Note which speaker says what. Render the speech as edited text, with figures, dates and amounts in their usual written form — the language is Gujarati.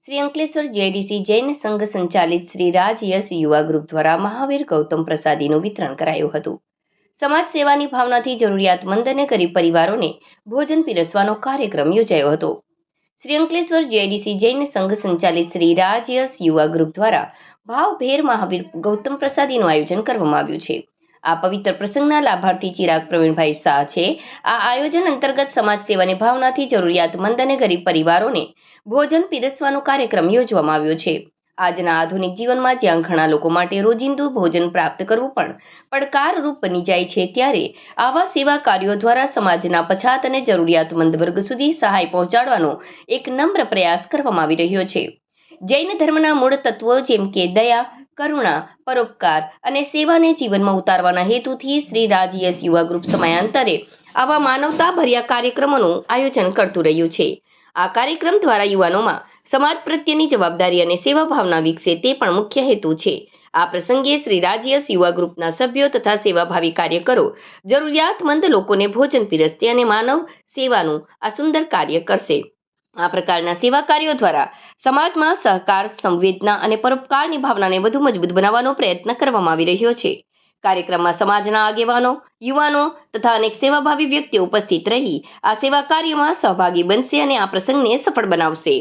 Speaker 1: શ્રી અંકલેશ્વર જેડીસી જૈન સંઘ સંચાલિત શ્રી રાજયશ યુવા ગ્રુપ દ્વારા મહાવીર ગૌતમ પ્રસાદીનું વિતરણ કરાયું હતું. સમાજ સેવાની ભાવનાથી જરૂરિયાતમંદ અને ગરીબ પરિવારોને ભોજન પીરસવાનો કાર્યક્રમ યોજાયો હતો. શ્રી અંકલેશ્વર જેડીસી જૈન સંઘ સંચાલિત શ્રી રાજયશ યુવા ગ્રુપ દ્વારા ભાવભેર મહાવીર ગૌતમ પ્રસાદીનું આયોજન કરવામાં આવ્યું છે. આ પવિત્ર પ્રસંગના લાભાર્થી ચિરાગ પ્રવીણભાઈ શાહ છે. આ આયોજન અંતર્ગત સમાજ સેવાની ભાવનાથી જરૂરિયાતમંદ અને ગરીબ પરિવારોને ભોજન પીરસવાનો કાર્યક્રમ યોજવામાં આવ્યો છે. આજના આધુનિક જીવનમાં જ્યાં ઘણા લોકો માટે રોજિંદુ ભોજન પ્રાપ્ત કરવું પણ પડકારરૂપ બની જાય છે, ત્યારે આવા સેવા કાર્યો દ્વારા સમાજના પછાત અને જરૂરિયાતમંદ વર્ગ સુધી સહાય પહોંચાડવાનો એક નમ્ર પ્રયાસ કરવામાં આવી રહ્યો છે. જૈન ધર્મના મૂળ તત્વો જેમ કે દયા, કરુણા, પરોપકાર અને સેવાને જીવનમાં ઉતારવાના હેતુથી શ્રી રાજયશ યુવા ગ્રુપ સમયાંતરે આવા માનવતાભર્યા કાર્યક્રમોનું આયોજન કરતું રહ્યું છે. આ કાર્યક્રમ દ્વારા યુવાનોમાં સમાજ પ્રત્યેની જવાબદારી અને સેવા ભાવના વિકસે તે પણ મુખ્ય હેતુ છે. આ પ્રસંગે શ્રી રાજયશ યુવા ગ્રુપના સભ્યો તથા સેવાભાવી કાર્યકરો જરૂરિયાતમંદ લોકોને ભોજન પીરસશે અને માનવ સેવાનું આ સુંદર કાર્ય કરશે. આ પ્રકારના સેવા કાર્યો દ્વારા સમાજમાં સહકાર, સંવેદના અને પરોપકારની ભાવનાને વધુ મજબૂત બનાવવાનો પ્રયત્ન કરવામાં આવી રહ્યો છે. કાર્યક્રમમાં સમાજના આગેવાનો, યુવાનો તથા અનેક સેવાભાવી વ્યક્તિઓ ઉપસ્થિત રહી આ સેવા કાર્યમાં સહભાગી બનશે અને આ પ્રસંગને સફળ બનાવશે.